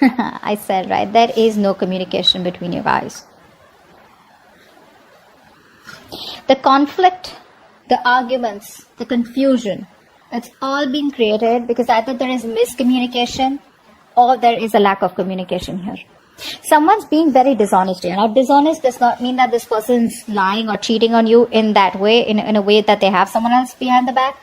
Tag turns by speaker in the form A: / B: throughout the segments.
A: I said, right, there is no communication between you guys. The conflict, the arguments, the confusion, it's all being created because either there is miscommunication or there is a lack of communication here. Someone's being very dishonest here. Now, dishonest does not mean that this person's lying or cheating on you in that way, in a way that they have someone else behind the back.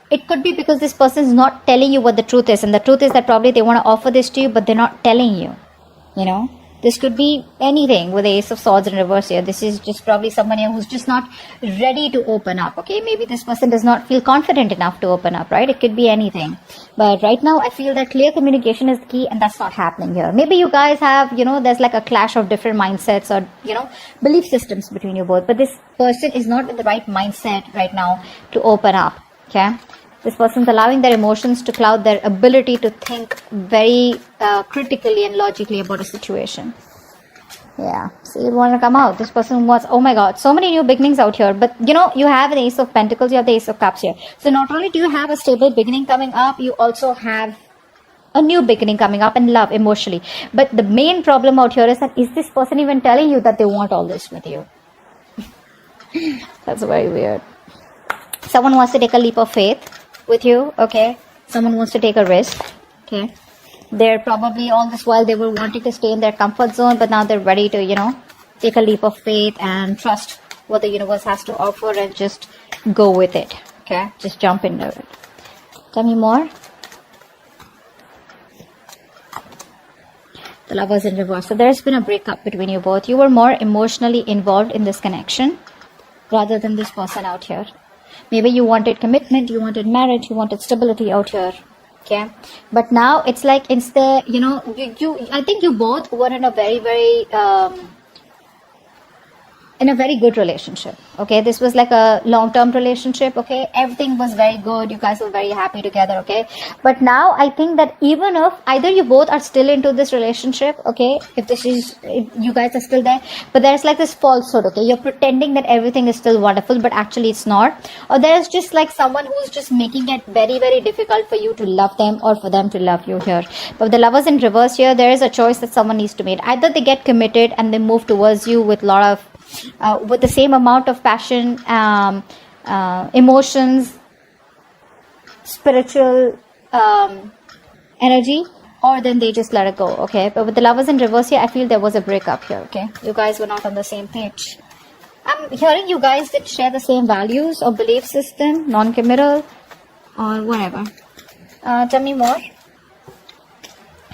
A: It could be because this person is not telling you what the truth is. And the truth is that probably they want to offer this to you, but they're not telling you. You know, this could be anything with the Ace of Swords in reverse here. This is just probably someone here who's just not ready to open up. Okay, maybe this person does not feel confident enough to open up, right? It could be anything. But right now, I feel that clear communication is the key, and that's not happening here. Maybe you guys have, you know, there's like a clash of different mindsets or, you know, belief systems between you both. But this person is not in the right mindset right now to open up. Okay. This person's allowing their emotions to cloud their ability to think very critically and logically about a situation. Yeah, see, you want to come out. This person wants, oh my god, so many new beginnings out here. But, you know, you have the Ace of Pentacles, you have the Ace of Cups here. So not only do you have a stable beginning coming up, you also have a new beginning coming up in love, emotionally. But the main problem out here is that, is this person even telling you that they want all this with you? That's very weird. Someone wants to take a leap of faith with you, okay? Someone wants to take a risk, okay? They're probably all this while they were wanting to stay in their comfort zone, but now they're ready to, you know, take a leap of faith and trust what the universe has to offer and just go with it, okay? Just jump into it. Tell me more. The Lovers in reverse. So there's been a breakup between you both. You were more emotionally involved in this connection rather than this person out here. Maybe you wanted commitment, you wanted marriage, you wanted stability out here, okay? But now it's like instead, you know, I think you both were in a very, very, in a very good relationship, okay? This was like a long-term relationship, okay? Everything was very good. You guys were very happy together, okay? But now I think that even if either you both are still into this relationship, okay? If you guys are still there, but there's like this falsehood, okay? You're pretending that everything is still wonderful, but actually it's not. Or there's just like someone who's just making it very, very difficult for you to love them or for them to love you here. But with the Lovers in reverse here, there is a choice that someone needs to make. Either they get committed and they move towards you with a lot of with the same amount of passion, emotions, spiritual energy, or then they just let it go, okay? But with the Lovers in reverse here, I feel there was a breakup here, okay? You guys were not on the same page. I'm hearing you guys did share the same values or belief system, non-committal, or whatever. Tell me more.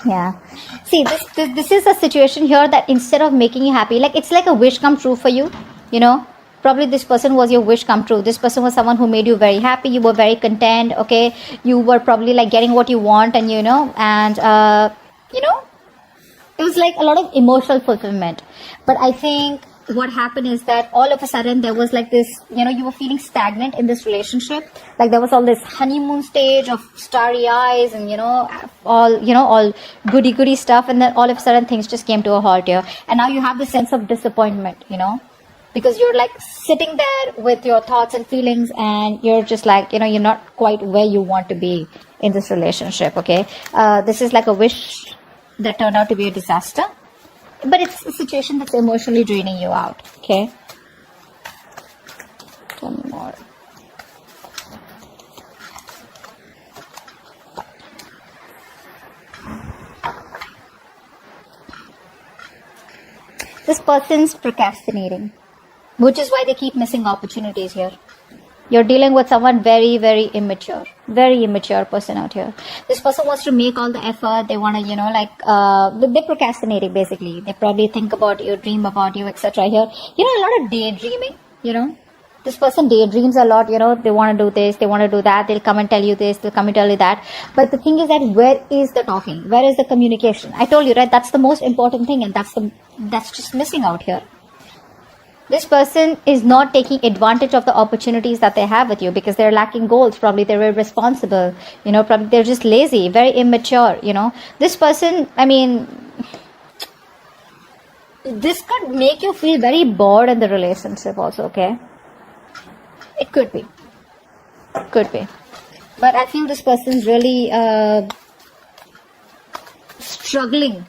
A: Yeah, see, this is a situation here that instead of making you happy, like it's like a wish come true for you, you know. Probably this person was your wish come true. This person was someone who made you very happy. You were very content, okay? You were probably like getting what you want, and you know, and you know, it was like a lot of emotional fulfillment. But I think what happened is that all of a sudden there was like this, you know, you were feeling stagnant in this relationship. Like there was all this honeymoon stage of starry eyes and, you know, all goody stuff. And then all of a sudden things just came to a halt here. And now you have this sense of disappointment, you know, because you're like sitting there with your thoughts and feelings and you're just like, you know, you're not quite where you want to be in this relationship, okay? This is like a wish that turned out to be a disaster. But it's a situation that's emotionally draining you out, okay? Tell me more. This person's procrastinating, which is why they keep missing opportunities here. You're dealing with someone very immature person out here. This person wants to make all the effort. They want to, you know, like, they're procrastinating basically. They probably think about you, dream about you, etc. here. You know, a lot of daydreaming, you know. This person daydreams a lot, you know. They want to do this, they want to do that. They'll come and tell you this, they'll come and tell you that. But the thing is that where is the talking? Where is the communication? I told you, right? That's the most important thing, and that's just missing out here. This person is not taking advantage of the opportunities that they have with you because they're lacking goals. Probably they're irresponsible, you know, probably they're just lazy, very immature, you know. This person, I mean, this could make you feel very bored in the relationship also, okay? It could be. But I feel this person's really struggling,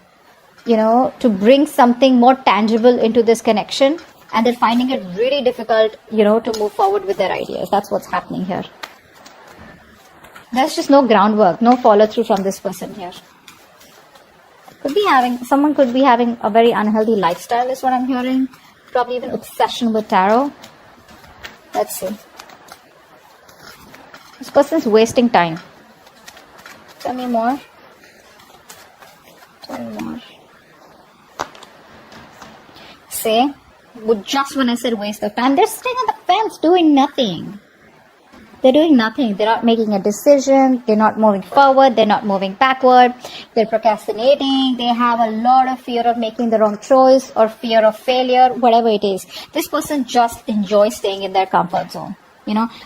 A: to bring something more tangible into this connection, and they're finding it really difficult, to move forward with their ideas. That's what's happening here. There's just no groundwork, no follow through from this person here. Someone could be having a very unhealthy lifestyle, is what I'm hearing. Probably even obsession with tarot. Let's see. This person's wasting time. Tell me more. Tell me more. See, just when I said waste of time, they're sitting on the fence doing nothing. They're doing nothing. They're not making a decision. They're not moving forward. They're not moving backward. They're procrastinating. They have a lot of fear of making the wrong choice or fear of failure, whatever it is. This person just enjoys staying in their comfort zone,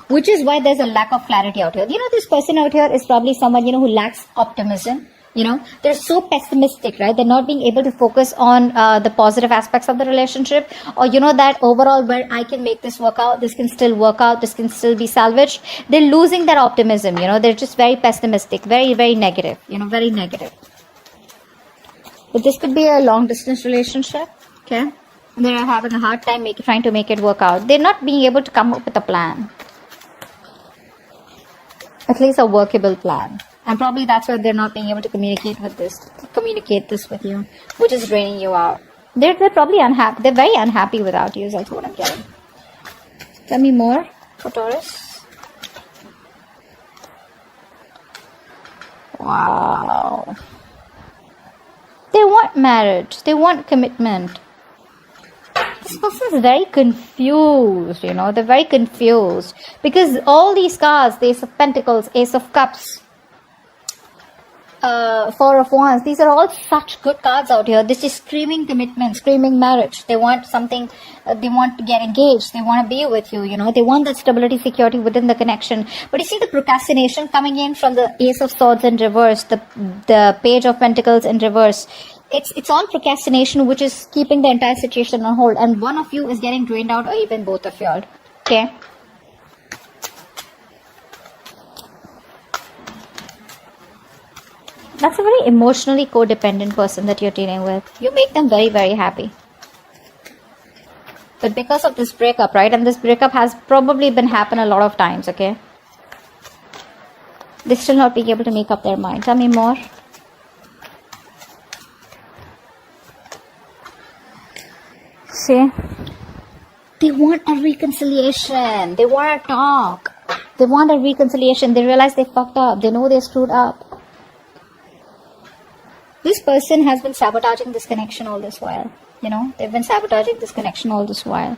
A: which is why there's a lack of clarity out here. This person out here is probably someone, who lacks optimism. They're so pessimistic, right? They're not being able to focus on the positive aspects of the relationship, or that overall where I can make this work out, this can still work out, this can still be salvaged. They're losing their optimism, they're just very pessimistic, very, very negative, very negative. But this could be a long distance relationship, okay? And they're having a hard time trying to make it work out. They're not being able to come up with a plan. At least a workable plan. And probably that's why they're not being able to communicate this with you, which is draining you out. They're probably unhappy. They're very unhappy without you, is also what I'm getting. Tell me more for Taurus. Wow. They want marriage. They want commitment. This person is very confused, they're very confused. Because all these cards, the Ace of Pentacles, Ace of Cups, Four of Wands, these are all such good cards out here. This is screaming commitment, screaming marriage. They want something, they want to get engaged, they want to be with you, they want that stability, security within the connection. But you see the procrastination coming in from the Ace of Swords in reverse, the Page of Pentacles in reverse. It's all procrastination, which is keeping the entire situation on hold. And one of you is getting drained out, or even both of you all. Okay? That's a very emotionally codependent person that you're dealing with. You make them very, very happy. But because of this breakup, right? And this breakup has probably been happen a lot of times, okay? They're still not being able to make up their mind. Tell me more. See? They want a reconciliation. They want to talk. They want a reconciliation. They realize they fucked up. They know they screwed up. This person has been sabotaging this connection all this while. They've been sabotaging this connection all this while.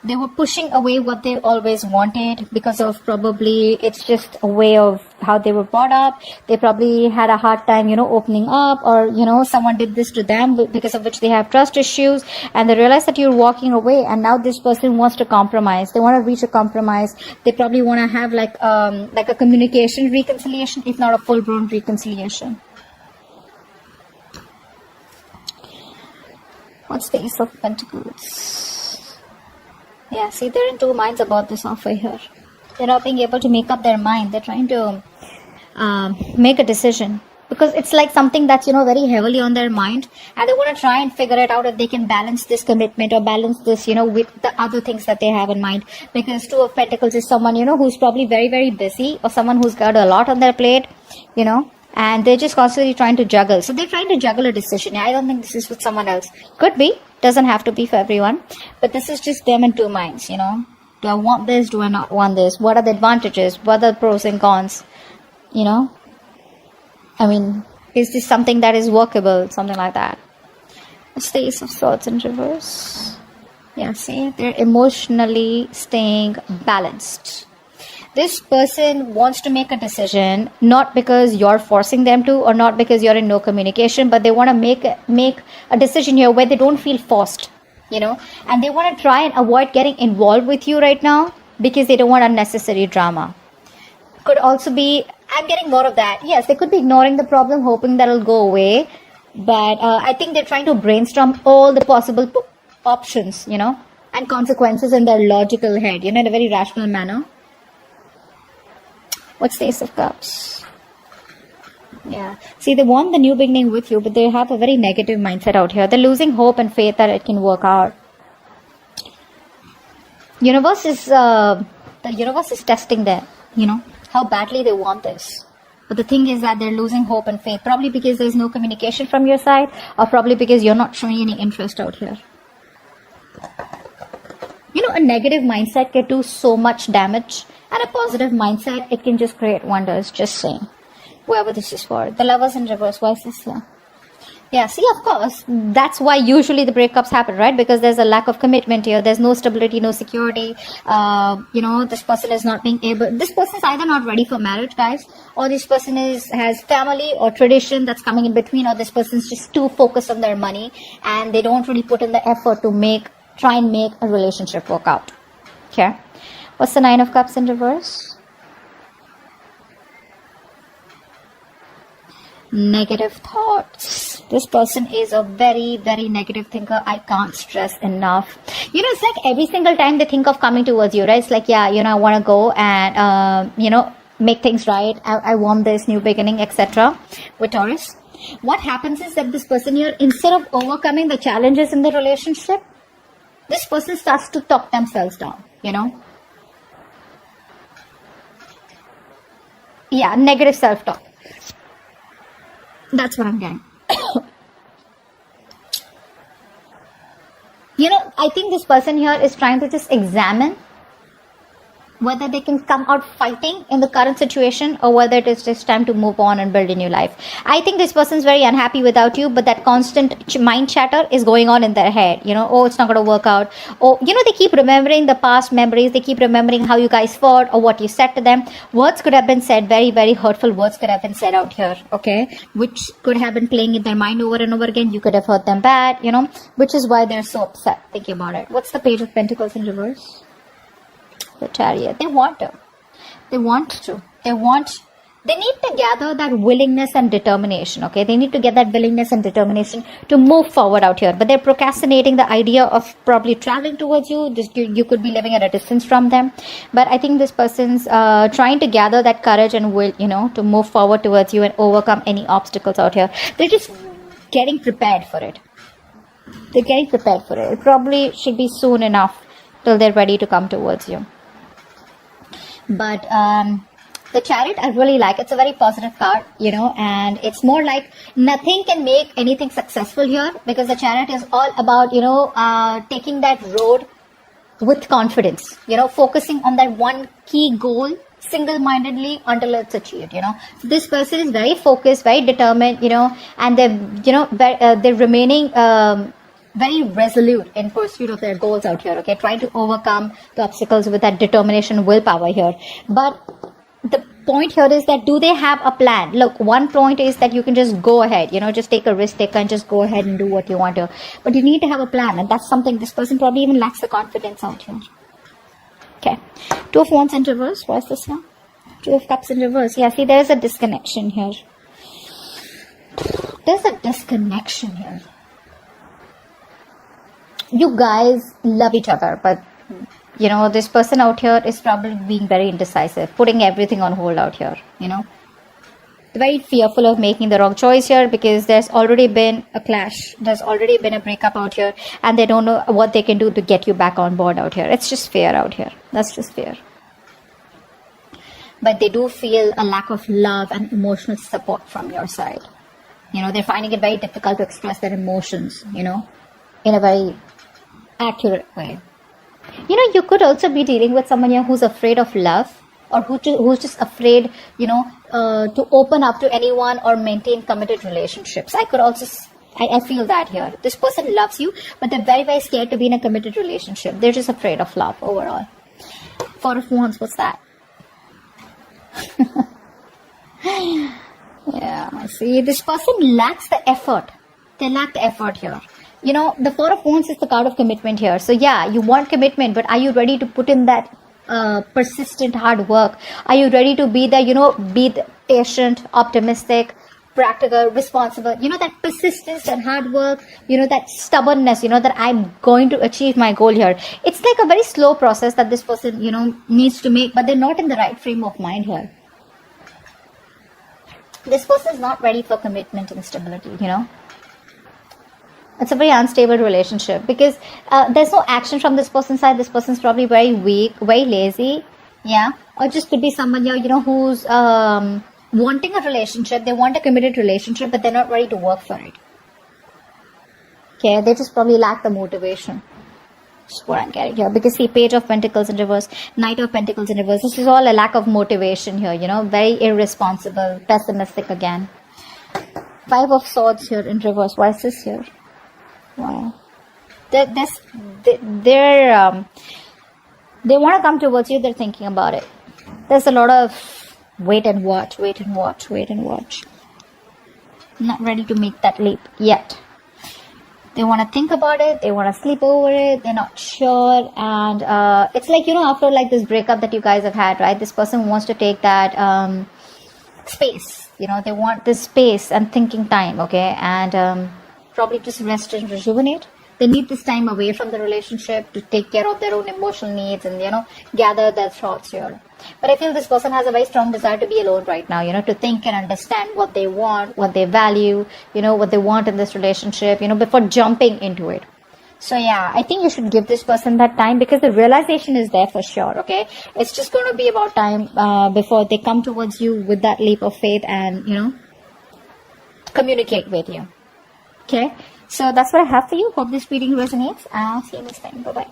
A: They were pushing away what they always wanted because of probably it's just a way of how they were brought up. They probably had a hard time, opening up, or, someone did this to them because of which they have trust issues, and they realize that you're walking away, and now this person wants to compromise. They want to reach a compromise. They probably want to have like a communication reconciliation, if not a full-blown reconciliation. What's the Ace of Pentacles? Yeah, see, they're in two minds about this offer here. They're not being able to make up their mind. They're trying to make a decision. Because it's like something that's, very heavily on their mind. And they want to try and figure it out if they can balance this commitment or balance this, with the other things that they have in mind. Because Two of Pentacles is someone, who's probably very, very busy. Or someone who's got a lot on their plate, And they're just constantly trying to juggle. So they're trying to juggle a decision. I don't think this is with someone else. Could be. Doesn't have to be for everyone. But this is just them in two minds, Do I want this? Do I not want this? What are the advantages? What are the pros and cons? I mean, is this something that is workable? Something like that. It's the Ace of Swords in reverse. Yeah, see? They're emotionally staying balanced. This person wants to make a decision, not because you're forcing them to, or not because you're in no communication, but they want to make a decision here where they don't feel forced, and they want to try and avoid getting involved with you right now because they don't want unnecessary drama. Could also be, I'm getting more of that. Yes, they could be ignoring the problem, hoping that it'll go away, but I think they're trying to brainstorm all the possible options, and consequences in their logical head, in a very rational manner. What's the Ace of Cups? Yeah. See, they want the new beginning with you, but they have a very negative mindset out here. They're losing hope and faith that it can work out. The universe is testing them, how badly they want this. But the thing is that they're losing hope and faith, probably because there's no communication from your side, or probably because you're not showing any interest out here. A negative mindset can do so much damage, and a positive mindset, it can just create wonders, just saying. Whoever this is for. The Lovers in reverse, why is this here? Yeah, see, of course, that's why usually the breakups happen, right? Because there's a lack of commitment here. There's no stability, no security. This person is not being able... This person is either not ready for marriage, guys, or this person has family or tradition that's coming in between, or this person's just too focused on their money, and they don't really put in the effort to try and make a relationship work out. Okay. What's the Nine of Cups in reverse? Negative thoughts. This person is a very, very negative thinker. I can't stress enough. It's like every single time they think of coming towards you, right? It's like, yeah, I want to go and, make things right. I want this new beginning, etc. With Taurus. What happens is that this person here, instead of overcoming the challenges in the relationship, this person starts to talk themselves down, Yeah, negative self-talk. That's what I'm getting. I think this person here is trying to just examine whether they can come out fighting in the current situation, or whether it is just time to move on and build a new life. I think this person is very unhappy without you, but that constant mind chatter is going on in their head. Oh, it's not going to work out. Oh, they keep remembering the past memories. They keep remembering how you guys fought or what you said to them. Words could have been said, very, very hurtful words could have been said out here, okay? Which could have been playing in their mind over and over again. You could have hurt them bad, which is why they're so upset thinking about it. What's the Page of Pentacles in reverse? The Chariot. They need to gather that willingness and determination, okay? They need to get that willingness and determination to move forward out here. But they're procrastinating the idea of probably traveling towards you. You could be living at a distance from them. But I think this person's trying to gather that courage and will, to move forward towards you and overcome any obstacles out here. They're just getting prepared for it. It probably should be soon enough till they're ready to come towards you. But the Chariot, I really like. It's a very positive card, and it's more like nothing can make anything successful here, because the Chariot is all about, taking that road with confidence, focusing on that one key goal single-mindedly until it's achieved, This person is very focused, very determined, and they're remaining very resolute in pursuit of their goals out here, okay? Trying to overcome the obstacles with that determination, willpower here. But the point here is that, do they have a plan? Look, one point is that you can just go ahead, just take a risk taker and just go ahead and do what you want to. But you need to have a plan, and that's something this person probably even lacks the confidence out here. Okay. Two of Wands in reverse. What's this here? Two of Cups in reverse. Yeah, see, there's a disconnection here. You guys love each other, but this person out here is probably being very indecisive, putting everything on hold out here. They're very fearful of making the wrong choice here, because there's already been a clash, there's already been a breakup out here, and they don't know what they can do to get you back on board out here. It's just fear out here. That's just fear. But they do feel a lack of love and emotional support from your side. They're finding it very difficult to express their emotions, in a very accurate way. You could also be dealing with someone here who's afraid of love, or who's just afraid, to open up to anyone or maintain committed relationships. I feel that here. This person loves you, but they're very, very scared to be in a committed relationship. They're just afraid of love overall. Four of Wands, what's that? Yeah, see, this person lacks the effort. They lack the effort here. The Four of Wands is the card of commitment here. So yeah, you want commitment, but are you ready to put in that persistent hard work? Are you ready to be the patient, optimistic, practical, responsible, that persistence, that hard work, that stubbornness, that I'm going to achieve my goal here. It's like a very slow process that this person, needs to make, but they're not in the right frame of mind here. This person is not ready for commitment and stability, It's a very unstable relationship because there's no action from this person's side. This person's probably very weak, very lazy. Yeah. Or just could be someone here, who's wanting a relationship. They want a committed relationship, but they're not ready to work for it. Okay. They just probably lack the motivation. That's what I'm getting here. Because see, Page of Pentacles in reverse, Knight of Pentacles in reverse. This is all a lack of motivation here, Very irresponsible, pessimistic again. 5 of Swords here in reverse. Why is this here? Wow. They want to come towards you. They're thinking about it. There's a lot of wait and watch. Not ready to make that leap yet. They want to think about it. They want to sleep over it. They're not sure. And it's like, after like this breakup that you guys have had, right? This person wants to take that space. They want this space and thinking time, okay? And probably just rest and rejuvenate. They need this time away from the relationship to take care of their own emotional needs and, gather their thoughts here. But I feel this person has a very strong desire to be alone right now, to think and understand what they want, what they value, what they want in this relationship, before jumping into it. So yeah, I think you should give this person that time because the realization is there for sure, okay? It's just going to be about time before they come towards you with that leap of faith and, communicate with you. Okay, so that's what I have for you. Hope this reading resonates. I'll see you next time. Bye-bye.